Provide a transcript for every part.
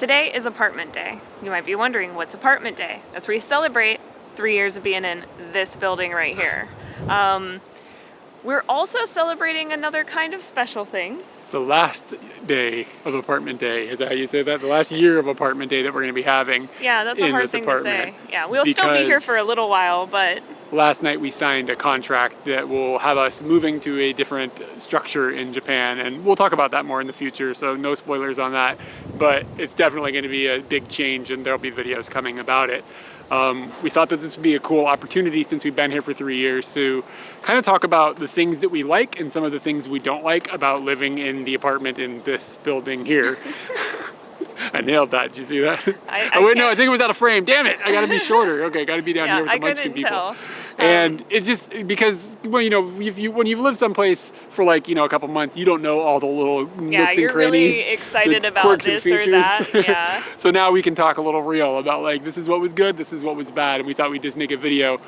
Today is apartment day. You might be wondering, what's apartment day? That's where you celebrate 3 years of being in this building right here. We're also celebrating another kind of special thing. It's the last day of apartment day. Is that how you say that? The last year of apartment day that we're going to be having. Yeah, that's a hard thing to say. Yeah, we'll still be here for a little while, but... Last night we signed a contract that will have us moving to a different structure in Japan, and we'll talk about that more in the future, so no spoilers on that. But it's definitely going to be a big change, and there'll be videos coming about it. We thought that this would be a cool opportunity since we've been here for 3 years to kind of talk about the things that we like and some of the things we don't like about living in the apartment in this building here. I nailed that. Did you see that? Wait, no, I think it was out of frame. Damn it! I got to be shorter. Okay, got to be down here with the Munchkin people. Tell. And it's just because, well, you know, when you've lived someplace for like, you know, a couple months, you don't know all the little nooks and crannies. Yeah, you're really excited about this or that. Yeah. So now we can talk a little real about like, this is what was good, this is what was bad. And we thought we'd just make a video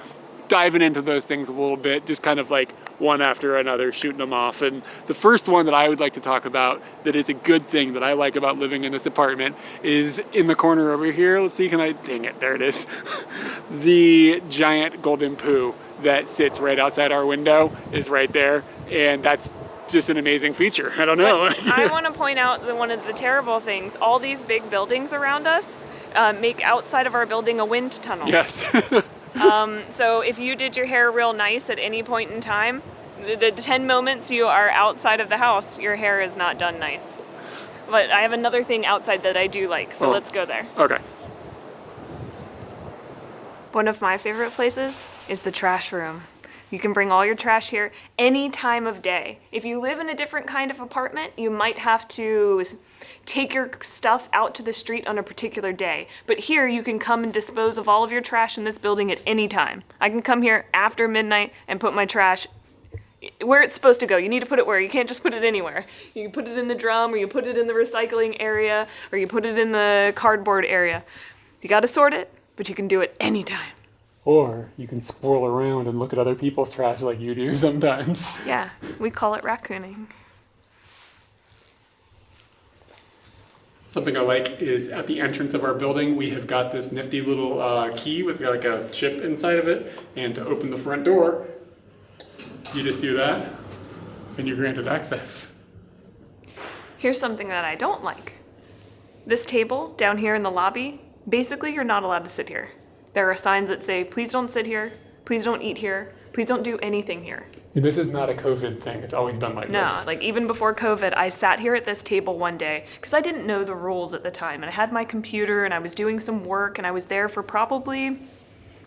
diving into those things a little bit, just kind of like one after another, shooting them off. And the first one that I would like to talk about that is a good thing that I like about living in this apartment is in the corner over here. Let's see, dang it, there it is. The giant golden poo that sits right outside our window is right there. And that's just an amazing feature. I don't know. I want to point out that one of the terrible things, all these big buildings around us make outside of our building a wind tunnel. Yes. So if you did your hair real nice at any point in time, the 10 moments you are outside of the house, your hair is not done nice. But I have another thing outside that I do like, so let's go there. Okay. One of my favorite places is the trash room. You can bring all your trash here any time of day. If you live in a different kind of apartment, you might have to take your stuff out to the street on a particular day. But here you can come and dispose of all of your trash in this building at any time. I can come here after midnight and put my trash where it's supposed to go. You need to put it where. You can't just put it anywhere. You can put it in the drum, or you put it in the recycling area, or you put it in the cardboard area. You gotta sort it, but you can do it anytime. Or you can swirl around and look at other people's trash like you do sometimes. Yeah, we call it raccooning. Something I like is at the entrance of our building, we have got this nifty little key with like a chip inside of it. And to open the front door, you just do that and you're granted access. Here's something that I don't like. This table down here in the lobby, basically you're not allowed to sit here. There are signs that say, please don't sit here, please don't eat here, please don't do anything here. And this is not a COVID thing, it's always been like this. No, like even before COVID, I sat here at this table one day because I didn't know the rules at the time. And I had my computer and I was doing some work and I was there for probably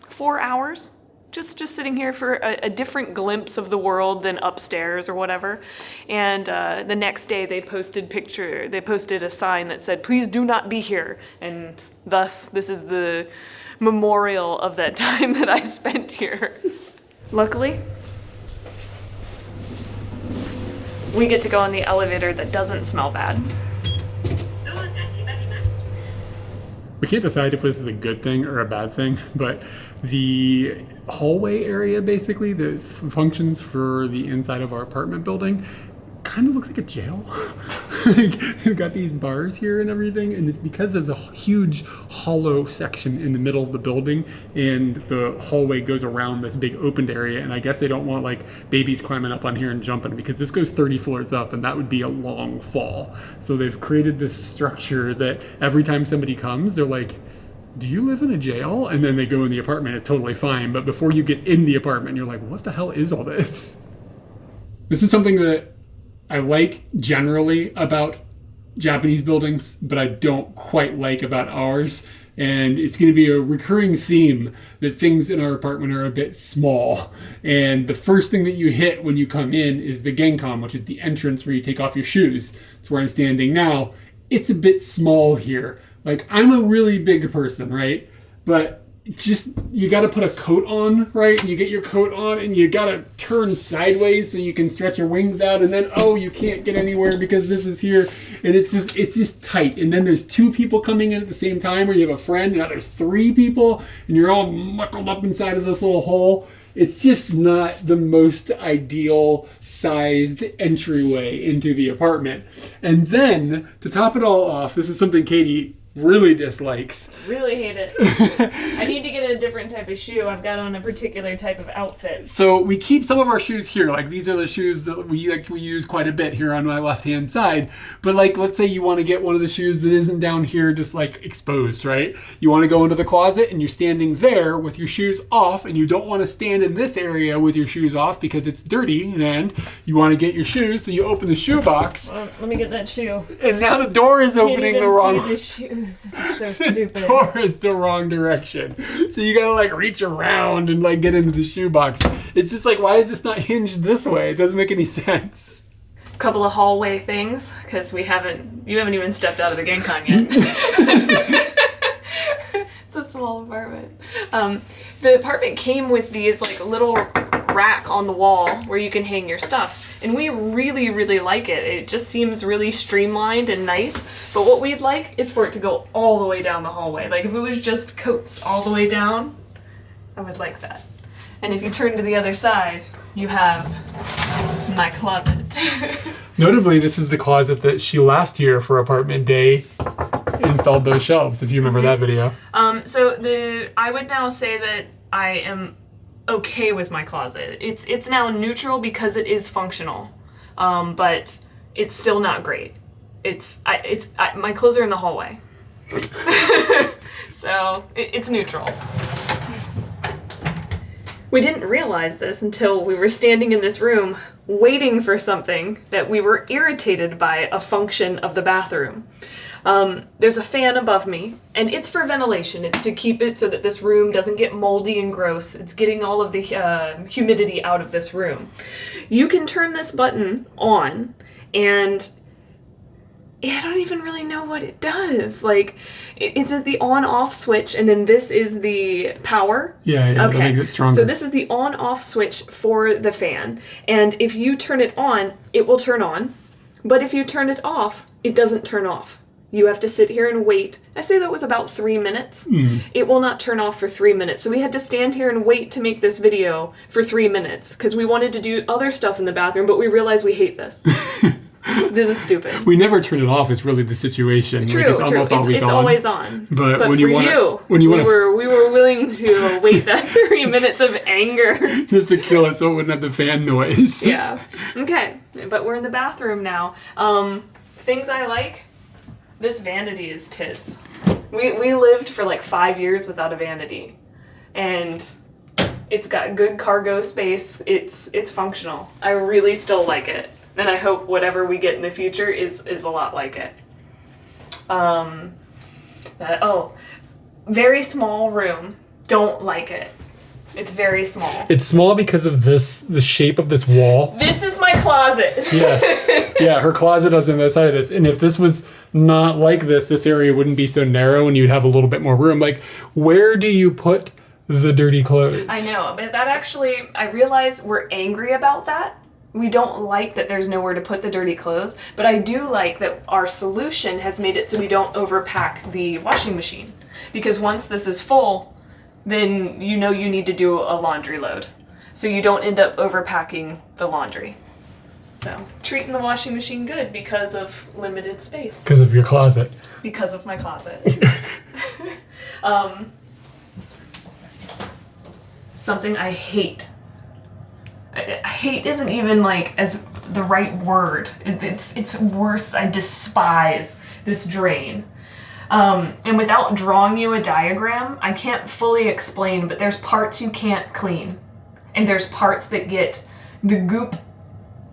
4 hours. Just sitting here for a different glimpse of the world than upstairs or whatever. And the next day they posted a sign that said, please do not be here. And thus, this is the memorial of that time that I spent here. Luckily, we get to go on the elevator that doesn't smell bad. We can't decide if this is a good thing or a bad thing, but the hallway area basically that functions for the inside of our apartment building kind of looks like a jail. We've got these bars here and everything, and it's because there's a huge hollow section in the middle of the building, and the hallway goes around this big opened area, and I guess they don't want like babies climbing up on here and jumping because this goes 30 floors up, and that would be a long fall. So they've created this structure that every time somebody comes, they're like, do you live in a jail? And then they go in the apartment, it's totally fine, but before you get in the apartment, you're like, what the hell is all this? This is something that I like generally about Japanese buildings, but I don't quite like about ours. And it's going to be a recurring theme that things in our apartment are a bit small. And the first thing that you hit when you come in is the genkan, which is the entrance where you take off your shoes. It's where I'm standing now. It's a bit small here. Like, I'm a really big person, right? But just, you got to put a coat on, right? You get your coat on and you got to turn sideways so you can stretch your wings out, and then, oh, you can't get anywhere because this is here, and it's just tight. And then there's 2 people coming in at the same time, or you have a friend, and now there's 3 people, and you're all muckled up inside of this little hole. It's just not the most ideal sized entryway into the apartment. And then, to top it all off, this is something Katie really dislikes. Really hate it. I need to get a different type of shoe. I've got on a particular type of outfit. So we keep some of our shoes here. Like these are the shoes that we use quite a bit here on my left-hand side. But like, let's say you want to get one of the shoes that isn't down here just like exposed, right? You want to go into the closet and you're standing there with your shoes off, and you don't want to stand in this area with your shoes off because it's dirty, and you want to get your shoes, so you open the shoe box. Well, let me get that shoe. And now the door is opening the wrong way. Shoes. This is so The stupid. door is the wrong direction. So you gotta like reach around and like get into the shoebox. It's just like, why is this not hinged this way? It doesn't make any sense. Couple of hallway things, because you haven't even stepped out of the Genkan yet. It's a small apartment. The apartment came with these like little rack on the wall where you can hang your stuff. And we really, really like it. It just seems really streamlined and nice. But what we'd like is for it to go all the way down the hallway. Like if it was just coats all the way down, I would like that. And if you turn to the other side, you have my closet. Notably, this is the closet that she last year for apartment day installed those shelves, if you remember that video. I would now say that I am okay with my closet. It's now neutral because it is functional, but it's still not great. My clothes are in the hallway, so it's neutral. We didn't realize this until we were standing in this room waiting for something that we were irritated by a function of the bathroom. There's a fan above me, and it's for ventilation. It's to keep it so that this room doesn't get moldy and gross. It's getting all of the humidity out of this room. You can turn this button on, and I don't even really know what it does. Like, it's at the on-off switch, and then this is the power. Yeah, okay. That makes it stronger. So this is the on-off switch for the fan, and if you turn it on, it will turn on. But if you turn it off, it doesn't turn off. You have to sit here and wait. I say that was about 3 minutes. It will not turn off for 3 minutes. So we had to stand here and wait to make this video for 3 minutes because we wanted to do other stuff in the bathroom, but we realized we hate this. This is stupid. We never turn it off. It's really the situation. True, like it's almost always it's on. always on. But when we were willing to wait that 3 minutes of anger just to kill it so it wouldn't have the fan noise. Yeah. Okay. But we're in the bathroom now. Things I like. This vanity is tits. We lived for like 5 years without a vanity, and it's got good cargo space. It's functional. I really still like it, and I hope whatever we get in the future is a lot like it. Very small room. Don't like it. It's very small. It's small because of the shape of this wall. This is my closet. Yes. Yeah, her closet is on the other side of this. And if this was not like this area wouldn't be so narrow and you'd have a little bit more room. Like, where do you put the dirty clothes? I know, but that actually, I realize we're angry about that. We don't like that there's nowhere to put the dirty clothes, but I do like that our solution has made it so we don't overpack the washing machine. Because once this is full, then you know you need to do a laundry load. So you don't end up overpacking the laundry. So, treating the washing machine good because of limited space. Because of your closet. Because of my closet. Something I hate. Hate isn't even like as the right word. It's worse. I despise this drain. And without drawing you a diagram, I can't fully explain, but there's parts you can't clean. And there's parts that get the goop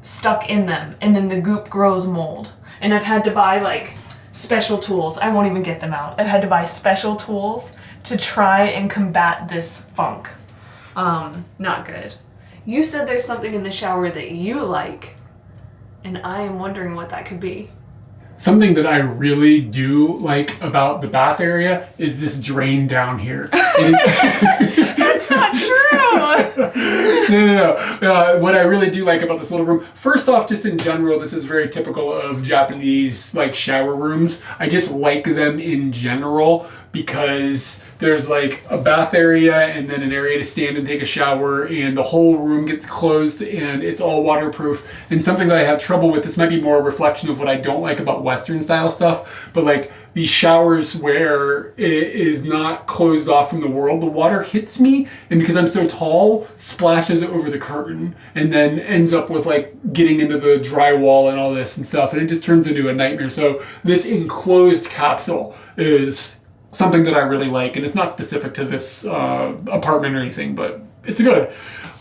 stuck in them, and then the goop grows mold. And I've had to buy like special tools. I won't even get them out. I've had to buy special tools to try and combat this funk. Not good. You said there's something in the shower that you like, and I am wondering what that could be. Something that I really do like about the bath area is this drain down here. That's not true! No. What I really do like about this little room, first off, just in general, this is very typical of Japanese like shower rooms. I just like them in general because there's like a bath area and then an area to stand and take a shower, and the whole room gets closed and it's all waterproof. And something that I have trouble with, this might be more a reflection of what I don't like about Western style stuff, but like the showers where it is not closed off from the world, the water hits me, and because I'm so tall, splashes over the curtain, and then ends up with like getting into the drywall and all this and stuff, and it just turns into a nightmare. So this enclosed capsule is something that I really like, and it's not specific to this apartment or anything, but it's good.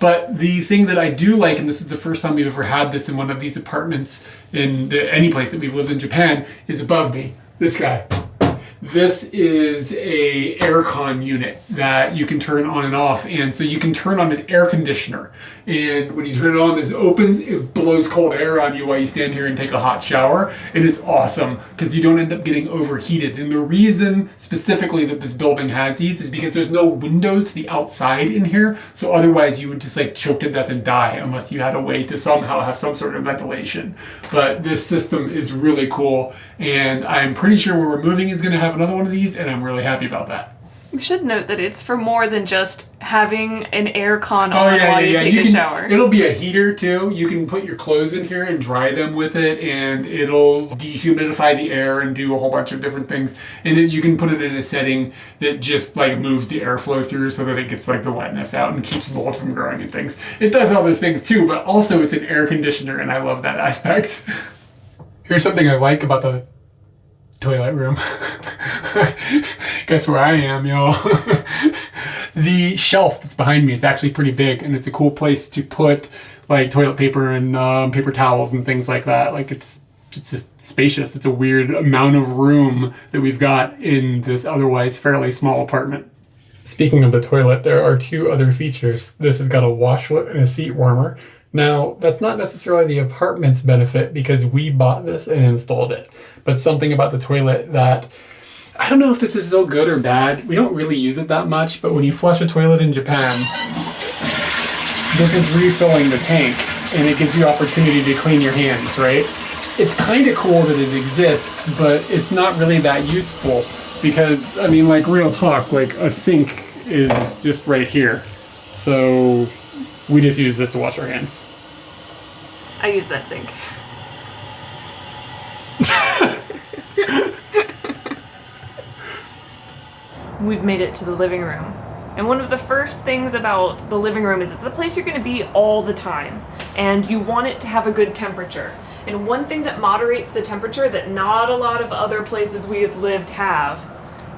But the thing that I do like, and this is the first time we've ever had this in one of these apartments in any place that we've lived in Japan, is above me. This guy. This is a aircon unit that you can turn on and off, and so you can turn on an air conditioner, and when you turn it on, this opens, it blows cold air on you while you stand here and take a hot shower, and it's awesome because you don't end up getting overheated. And the reason specifically that this building has these is because there's no windows to the outside in here, so otherwise you would just like choke to death and die unless you had a way to somehow have some sort of ventilation. But this system is really cool, and I'm pretty sure where we're moving is going to have another one of these, and I'm really happy about that. We should note that it's for more than just having an air con on while you take a shower. It'll be a heater too. You can put your clothes in here and dry them with it, and it'll dehumidify the air and do a whole bunch of different things. And then you can put it in a setting that just like moves the airflow through so that it gets like the wetness out and keeps mold from growing and things. It does other things too, but also it's an air conditioner, and I love that aspect. Here's something I like about the toilet room. Guess where I am, y'all. The shelf that's behind me is actually pretty big, and it's a cool place to put like toilet paper and paper towels and things like that. Like it's just spacious. It's a weird amount of room that we've got in this otherwise fairly small apartment. Speaking of the toilet, there are two other features. This has got a washlet and a seat warmer. Now, that's not necessarily the apartment's benefit because we bought this and installed it, but something about the toilet that, I don't know if this is so good or bad. We don't really use it that much, but when you flush a toilet in Japan, this is refilling the tank, and it gives you opportunity to clean your hands, right? It's kind of cool that it exists, but it's not really that useful because, I mean, like real talk, like a sink is just right here. So we just use this to wash our hands. I use that sink. We've made it to the living room. And one of the first things about the living room is it's a place you're going to be all the time. And you want it to have a good temperature. And one thing that moderates the temperature that not a lot of other places we have lived have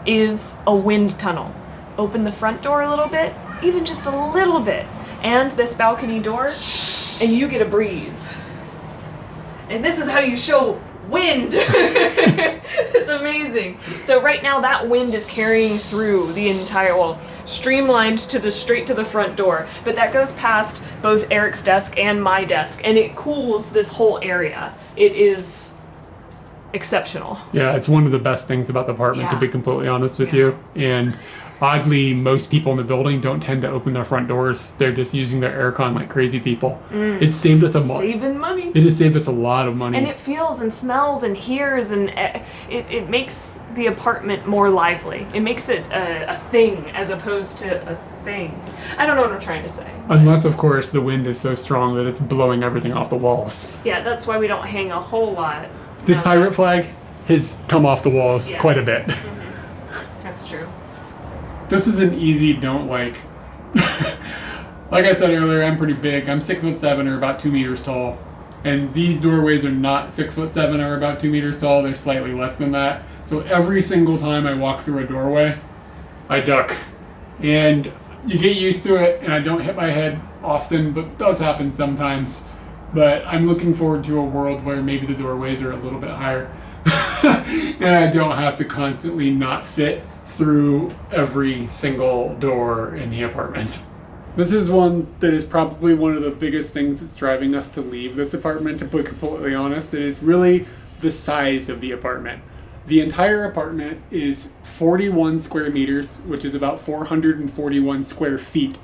is a wind tunnel. Open the front door a little bit, even just a little bit, and this balcony door, and you get a breeze. And this is how you show wind. It's amazing. So right now that wind is carrying through the entire wall, streamlined straight to the front door, but that goes past both Eric's desk and my desk, and it cools this whole area. It is exceptional. Yeah, it's one of the best things about the apartment, to be completely honest with you. And oddly, most people in the building don't tend to open their front doors. They're just using their aircon like crazy people. It saved us saving money. It has saved us a lot of money. And it feels and smells and hears, and it makes the apartment more lively. It makes it a thing as opposed to a thing. I don't know what I'm trying to say. Unless, of course, the wind is so strong that it's blowing everything off the walls. Yeah, that's why we don't hang a whole lot. This pirate flag has come off the walls quite a bit. That's true. This is an easy don't like. Like I said earlier, I'm pretty big. I'm 6'7" or about 2 meters tall. And these doorways are not 6'7" or about 2 meters tall. They're slightly less than that. So every single time I walk through a doorway, I duck. And you get used to it, and I don't hit my head often, but it does happen sometimes. But I'm looking forward to a world where maybe the doorways are a little bit higher. And I don't have to constantly not fit through every single door in the apartment. This is one that is probably one of the biggest things that's driving us to leave this apartment, to be completely honest. It is really the size of the apartment. The entire apartment is 41 square meters, which is about 441 square feet.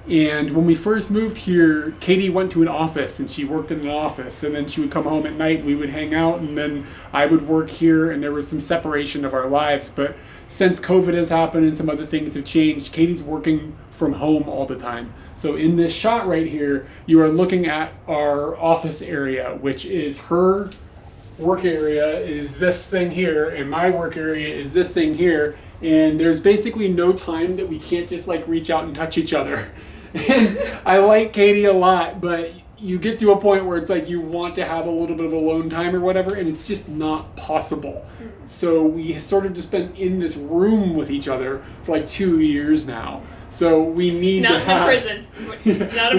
And when we first moved here, Katie went to an office and she worked in an office, and then she would come home at night and we would hang out, and then I would work here, and there was some separation of our lives. But since COVID has happened and some other things have changed, Katie's working from home all the time. So in this shot right here, you are looking at our office area, which is her work area is this thing here, and my work area is this thing here, and there's basically no time that we can't just like reach out and touch each other. And I like Katie a lot, but you get to a point where it's like you want to have a little bit of alone time or whatever, and it's just not possible. So we have sort of just been in this room with each other for like 2 years now. So we need to have... Not in prison. It's not a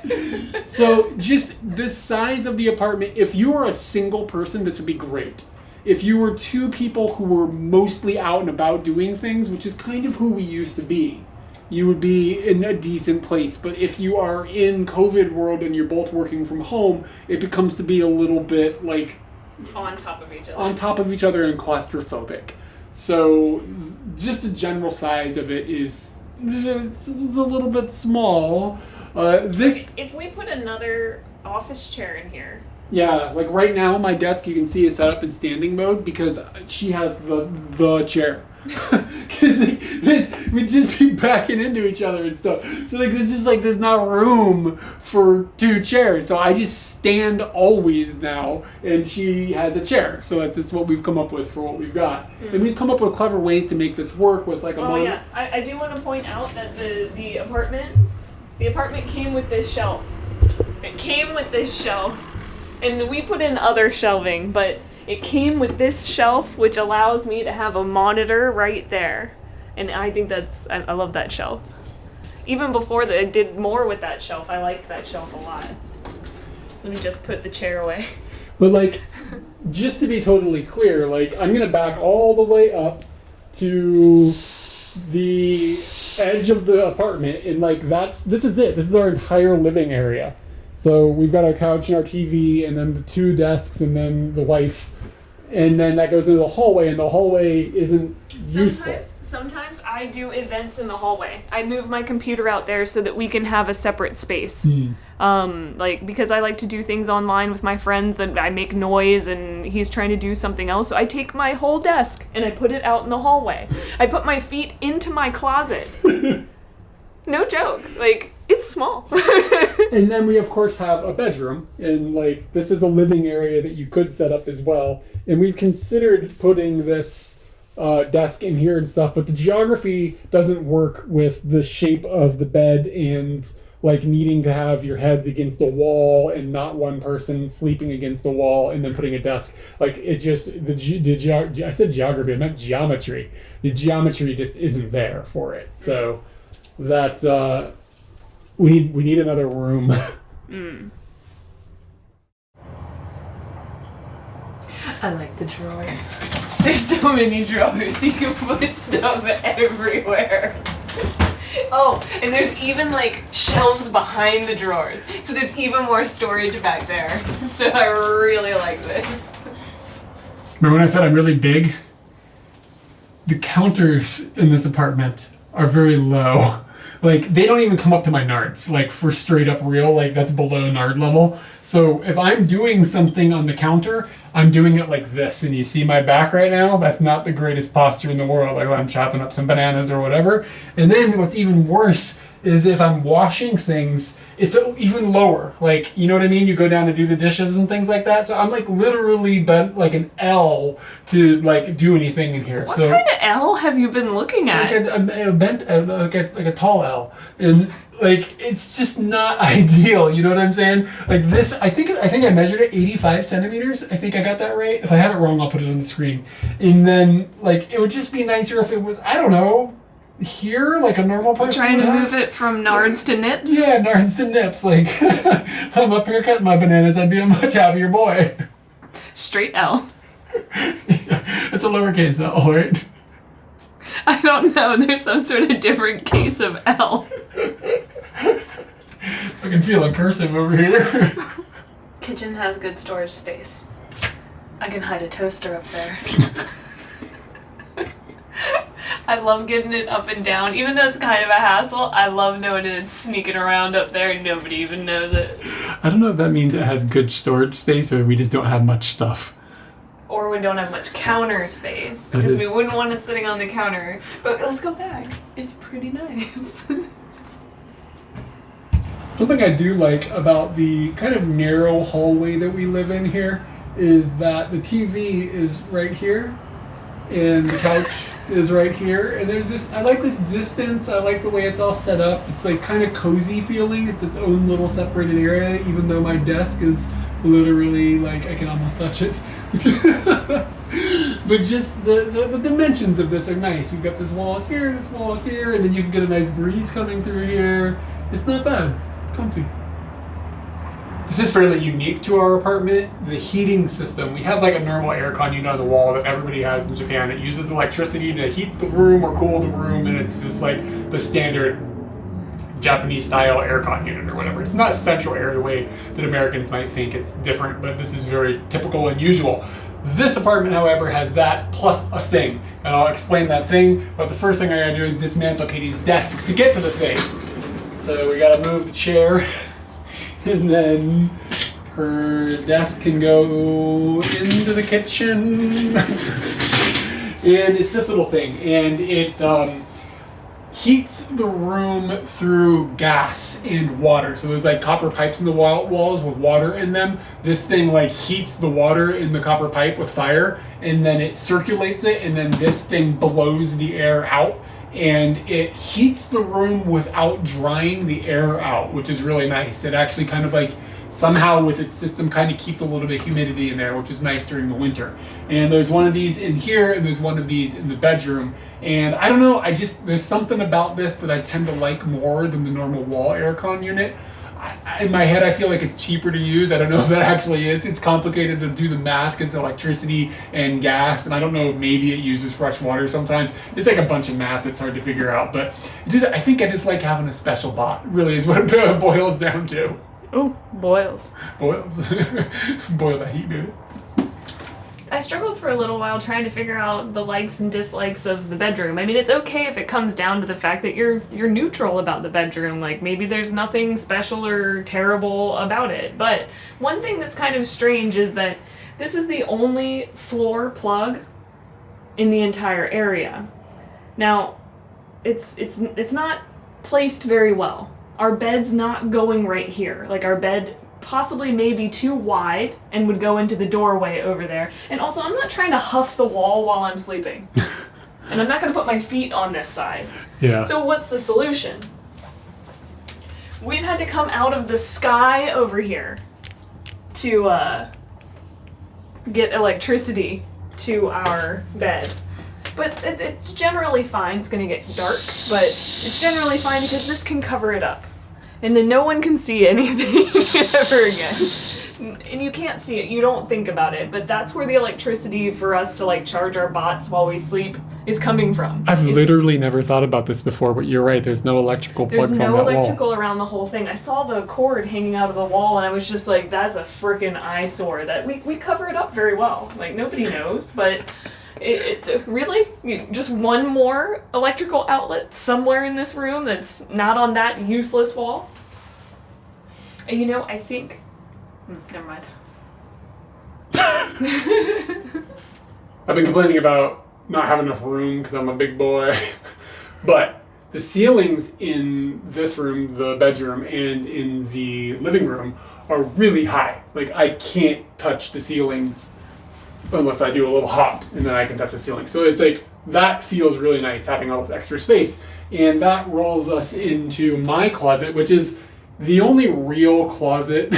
prison. So just the size of the apartment, if you were a single person, this would be great. If you were two people who were mostly out and about doing things, which is kind of who we used to be, you would be in a decent place. But if you are in COVID world and you're both working from home, it becomes to be a little bit like... On top of each other. On top of each other and claustrophobic. So just the general size of it is it's a little bit small. If we put another office chair in here. Yeah, like right now my desk you can see is set up in standing mode because she has the chair. Because we just be backing into each other and stuff. So like this is like there's not room for two chairs. So I just stand always now, and she has a chair. So that's just what we've come up with for what we've got. And we've come up with clever ways to make this work with like a. Oh yeah, I do want to point out that the apartment came with this shelf. It came with this shelf, and we put in other shelving, but. It came with this shelf, which allows me to have a monitor right there. And I think I love that shelf. Even before I did more with that shelf, I liked that shelf a lot. Let me just put the chair away. But like, just to be totally clear, like I'm gonna back all the way up to the edge of the apartment, and like this is it. This is our entire living area. So we've got our couch and our TV, and then the two desks, and then the wife, and then that goes into the hallway, and the hallway isn't useful. Sometimes I do events in the hallway. I move my computer out there so that we can have a separate space. Because I like to do things online with my friends that I make noise, and he's trying to do something else. So I take my whole desk and I put it out in the hallway. I put my feet into my closet. No joke. Like, it's small. And then we, of course, have a bedroom. And, like, this is a living area that you could set up as well. And we've considered putting this desk in here and stuff, but the geography doesn't work with the shape of the bed and, like, needing to have your heads against the wall and not one person sleeping against the wall and then putting a desk. Like, it just, I said geography, I meant geometry. The geometry just isn't there for it. So... that we need another room. I like the drawers. There's so many drawers. You can put stuff everywhere. Oh, and there's even like shelves behind the drawers. So there's even more storage back there. So I really like this. Remember when I said I'm really big? The counters in this apartment are very low. Like, they don't even come up to my nards. Like, for straight up real, like, that's below nard level. So, if I'm doing something on the counter, I'm doing it like this. And you see my back right now? That's not the greatest posture in the world. Like, when I'm chopping up some bananas or whatever. And then, what's even worse is if I'm washing things, it's even lower. Like, you know what I mean? You go down to do the dishes and things like that. So, I'm, like, literally bent like an L to, like, do anything in here. What kind of L have you been looking at? Like a tall L. And, like, it's just not ideal. You know what I'm saying? Like, this, I think I measured it 85 centimeters. I think I got that right. If I have it wrong, I'll put it on the screen. And then, like, it would just be nicer if it was, I don't know, here, like a normal person. Trying to move it from nards to nips? Yeah, nards to nips. Like, I'm up here cutting my bananas, I'd be a much happier boy. Straight L. It's a lowercase L, right? I don't know. There's some sort of different case of L. I can feel a cursive over here. Kitchen has good storage space. I can hide a toaster up there. I love getting it up and down. Even though it's kind of a hassle, I love knowing it's sneaking around up there and nobody even knows it. I don't know if that means it has good storage space or we just don't have much stuff. Or we don't have much counter space. Because we wouldn't want it sitting on the counter. But let's go back. It's pretty nice. Something I do like about the kind of narrow hallway that we live in here is that the TV is right here, and the couch is right here, and there's this, I like this distance, I like the way it's all set up. It's like kind of cozy feeling. It's its own little separated area, even though my desk is literally like I can almost touch it. But just the dimensions of this are nice. We've got this wall here, and then you can get a nice breeze coming through here. It's not bad. Comfy. This is fairly unique to our apartment. The heating system, we have like a normal aircon unit on the wall that everybody has in Japan. It uses electricity to heat the room or cool the room, and it's just like the standard Japanese style aircon unit or whatever. It's not central air the way that Americans might think. It's different, but this is very typical and usual. This apartment, however, has that plus a thing, and I'll explain that thing, but the first thing I gotta do is dismantle Katie's desk to get to the thing. So we gotta move the chair, and then her desk can go into the kitchen. And it's this little thing, and it heats the room through gas and water. So there's like copper pipes in the walls with water in them. This thing like heats the water in the copper pipe with fire, and then it circulates it, and then this thing blows the air out, and it heats the room without drying the air out, which is really nice. It actually kind of like somehow with its system kind of keeps a little bit of humidity in there, which is nice during the winter. And there's one of these in here, and there's one of these in the bedroom. And I don't know, there's something about this that I tend to like more than the normal wall aircon unit. In my head, I feel like it's cheaper to use. I don't know if that actually is. It's complicated to do the math because electricity and gas, and I don't know if maybe it uses fresh water sometimes. It's like a bunch of math that's hard to figure out. But I think I just like having a special bot, really is what it boils down to. Oh, boils. Boils. Boil that heat, dude. I struggled for a little while trying to figure out the likes and dislikes of the bedroom. I mean, it's okay if it comes down to the fact that you're neutral about the bedroom. Like, maybe there's nothing special or terrible about it. But one thing that's kind of strange is that this is the only floor plug in the entire area. Now, it's not placed very well. Our bed's not going right here. Like, our bed possibly maybe too wide and would go into the doorway over there. And also, I'm not trying to huff the wall while I'm sleeping. And I'm not going to put my feet on this side. Yeah. So what's the solution? We've had to come out of the sky over here to get electricity to our bed. But it's generally fine. It's going to get dark, but it's generally fine because this can cover it up. And then no one can see anything ever again. And you can't see it, you don't think about it, but that's where the electricity for us to like charge our bots while we sleep is coming from. I've literally never thought about this before, but you're right, there's no electrical plugs on that wall. There's no electrical around the whole thing. I saw the cord hanging out of the wall and I was just like, that's a freaking eyesore. That we cover it up very well. Like, nobody knows, but it really? Just one more electrical outlet somewhere in this room that's not on that useless wall? And you know, I think... never mind. I've been complaining about not having enough room because I'm a big boy. But the ceilings in this room, the bedroom, and in the living room are really high. Like, I can't touch the ceilings unless I do a little hop, and then I can touch the ceiling. So it's like, that feels really nice, having all this extra space. And that rolls us into my closet, which is the only real closet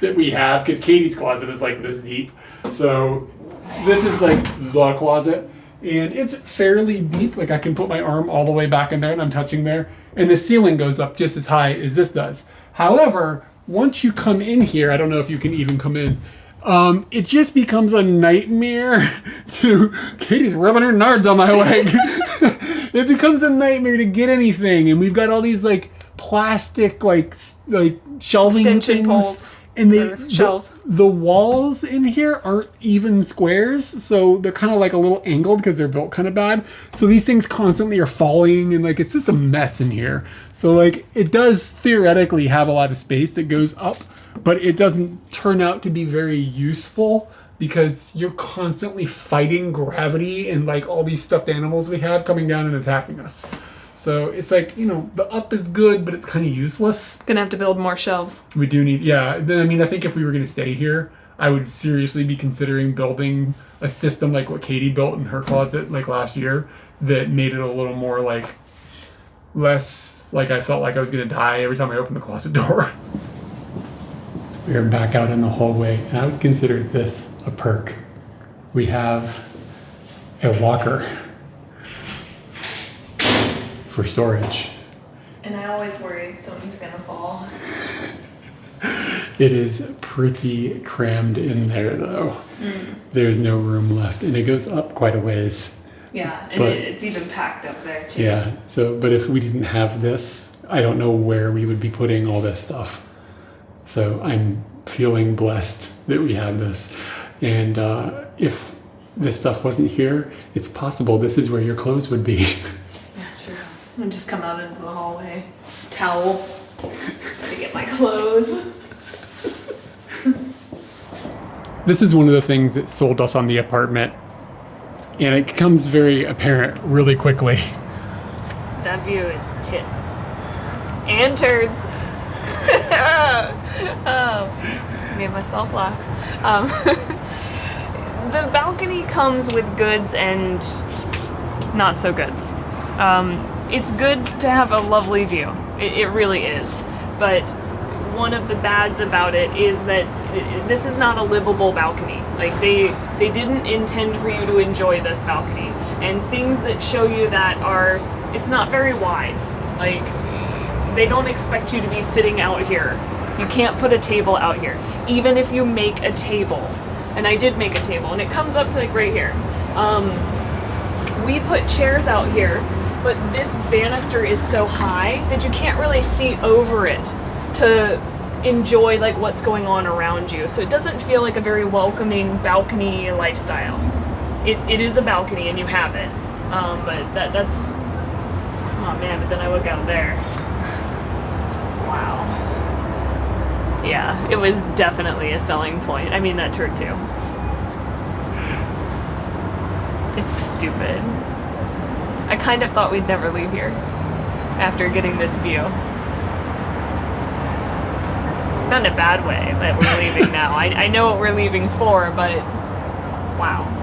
that we have, because Katie's closet is like this deep. So this is like the closet, and it's fairly deep. Like, I can put my arm all the way back in there, and I'm touching there. And the ceiling goes up just as high as this does. However, once you come in here, I don't know if you can even come in, it just becomes a nightmare to... Katie's rubbing her nards on my leg. It becomes a nightmare to get anything, and we've got all these like plastic like shelving extension things, poles and shelves. The walls in here aren't even squares, so they're kind of like a little angled because they're built kind of bad. So these things constantly are falling, and like it's just a mess in here. So like it does theoretically have a lot of space that goes up, but it doesn't turn out to be very useful because you're constantly fighting gravity and like all these stuffed animals we have coming down and attacking us. So it's like, you know, the up is good, but it's kind of useless. Gonna have to build more shelves. We do need, yeah. Then I mean, I think if we were going to stay here, I would seriously be considering building a system like what Katie built in her closet like last year that made it a little more like less like I felt like I was gonna die every time I opened the closet door. We are back out in the hallway, and I would consider this a perk. We have a locker for storage. And I always worry something's gonna fall. It is pretty crammed in there, though. There's no room left, and it goes up quite a ways. Yeah, and But- it's even packed up there too. Yeah, but if we didn't have this, I don't know where we would be putting all this stuff. So I'm feeling blessed that we had this. And if this stuff wasn't here, it's possible this is where your clothes would be. Yeah, true. And just come out into the hallway. Towel. To get my clothes. This is one of the things that sold us on the apartment. And it becomes very apparent really quickly. That view is tits. And turds. Oh, made myself laugh. The balcony comes with goods and not so goods. It's good to have a lovely view. It really is. But one of the bads about it is that this is not a livable balcony. Like they didn't intend for you to enjoy this balcony. And things that show you that are, it's not very wide. Like they don't expect you to be sitting out here. You can't put a table out here. Even if you make a table. And I did make a table, and it comes up like right here. We put chairs out here, but this banister is so high that you can't really see over it to enjoy like what's going on around you. So it doesn't feel like a very welcoming balcony lifestyle. It is a balcony and you have it. But that's, oh man, but then I look out there. Wow. Yeah, it was definitely a selling point. I mean, that turd too. It's stupid. I kind of thought we'd never leave here after getting this view. Not in a bad way that we're leaving now. I know what we're leaving for, but wow.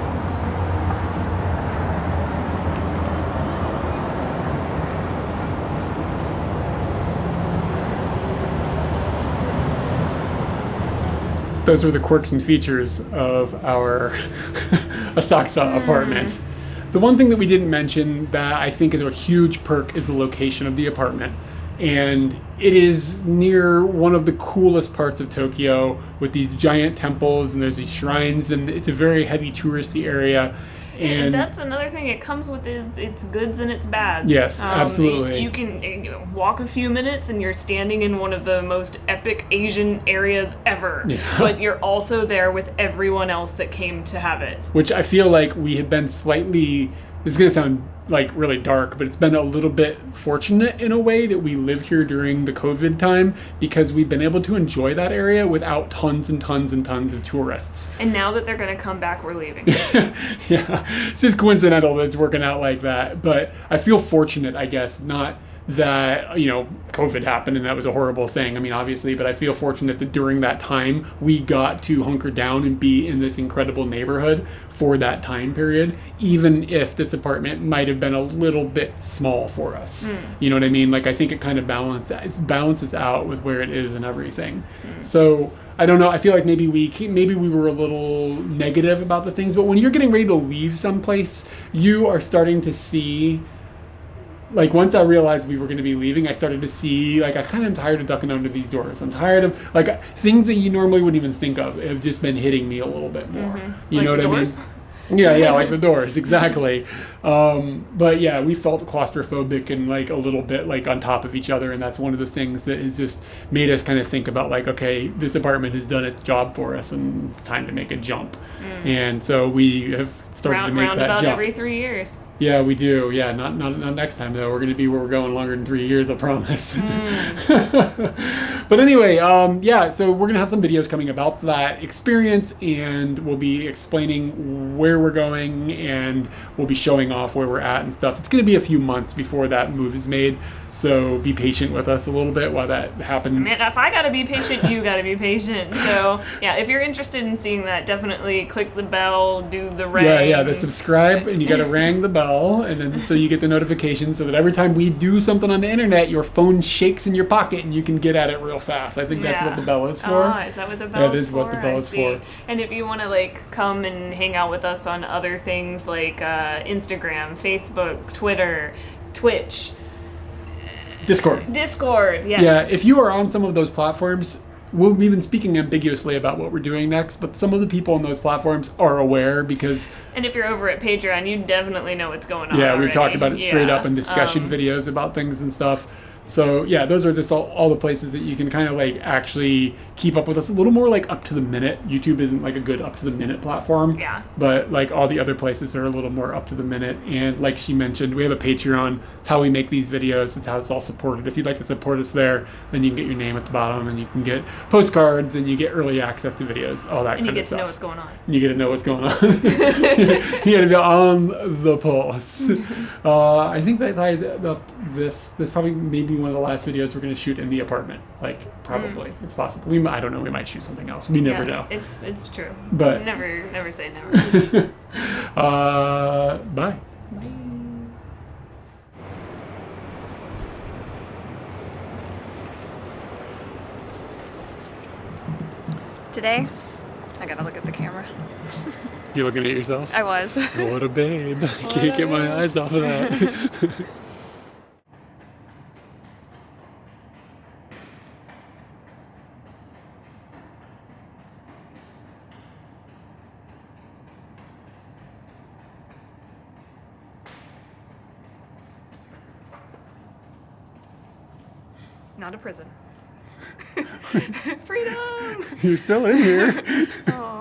Those were the quirks and features of our Asakusa apartment. The one thing that we didn't mention that I think is a huge perk is the location of the apartment. And it is near one of the coolest parts of Tokyo with these giant temples and there's these shrines, and it's a very heavy touristy area. And that's another thing it comes with is its goods and its bads. Yes, absolutely. You can walk a few minutes and you're standing in one of the most epic Asian areas ever. Yeah. But you're also there with everyone else that came to have it. Which I feel like we have been slightly, this is going to sound like really dark, but it's been a little bit fortunate in a way that we lived here during the COVID time because we've been able to enjoy that area without tons and tons and tons of tourists. And now that they're going to come back, we're leaving. Yeah, it's just coincidental that it's working out like that. But I feel fortunate, I guess, not that, you know, COVID happened and that was a horrible thing. I mean, obviously, but I feel fortunate that during that time, we got to hunker down and be in this incredible neighborhood for that time period, even if this apartment might have been a little bit small for us. You know what I mean? Like, I think it kind of balances out with where it is and everything. So I don't know. I feel like maybe we were a little negative about the things, but when you're getting ready to leave someplace, you are starting to see. Like, once I realized we were going to be leaving, I started to see, like, I kind of am tired of ducking under these doors. I'm tired of, like, things that you normally wouldn't even think of have just been hitting me a little bit more. You Like know what doors? I mean? Yeah, like the doors, exactly. But yeah, we felt claustrophobic and, like, a little bit, like, on top of each other. And that's one of the things that has just made us kind of think about, like, okay, this apartment has done its job for us and it's time to make a jump. And so we have started to make that roundabout jump. every 3 years. Yeah, we do. Yeah, not next time though. We're going to be where we're going longer than 3 years, I promise. But anyway, yeah, so we're going to have some videos coming about that experience, and we'll be explaining where we're going, and we'll be showing off where we're at and stuff. It's going to be a few months before that move is made, so be patient with us a little bit while that happens. Man, if I gotta be patient, you gotta be patient. So yeah, if you're interested in seeing that, definitely click the bell, do the ring. Yeah, the subscribe, and you got to ring the bell, and then so you get the notification, so that every time we do something on the internet, your phone shakes in your pocket and you can get at it real fast. I think that's what the bell is for. Oh, is that what the bell is for? That is what the bell is for. And if you want to like come and hang out with us on other things like Instagram, Facebook, Twitter, Twitch, Discord, yes. Yeah, if you are on some of those platforms, we've been speaking ambiguously about what we're doing next, but some of the people on those platforms are aware because... And if you're over at Patreon, you definitely know what's going on. Yeah, already. we've talked about it straight up in discussion videos about things and stuff. So yeah, those are just all the places that you can kind of like actually keep up with us a little more like up to the minute. YouTube isn't like a good up to the minute platform. Yeah. But like all the other places are a little more up to the minute. And like she mentioned, we have a Patreon. It's how we make these videos. It's how it's all supported. If you'd like to support us there, then you can get your name at the bottom, and you can get postcards, and you get early access to videos, all that kind of stuff. And you get to know what's going on. And you get to know what's going on. You got to be on the pulse. I think that ties this probably maybe one of the last videos we're going to shoot in the apartment. Like, probably. It's possible. I don't know. We might shoot something else. We never know. It's true. But never say never. Bye. Bye. Today, I gotta look at the camera. You looking at yourself? I was. What a babe. I can't get my eyes off of that. Not a prison. Freedom! You're still in here. Oh.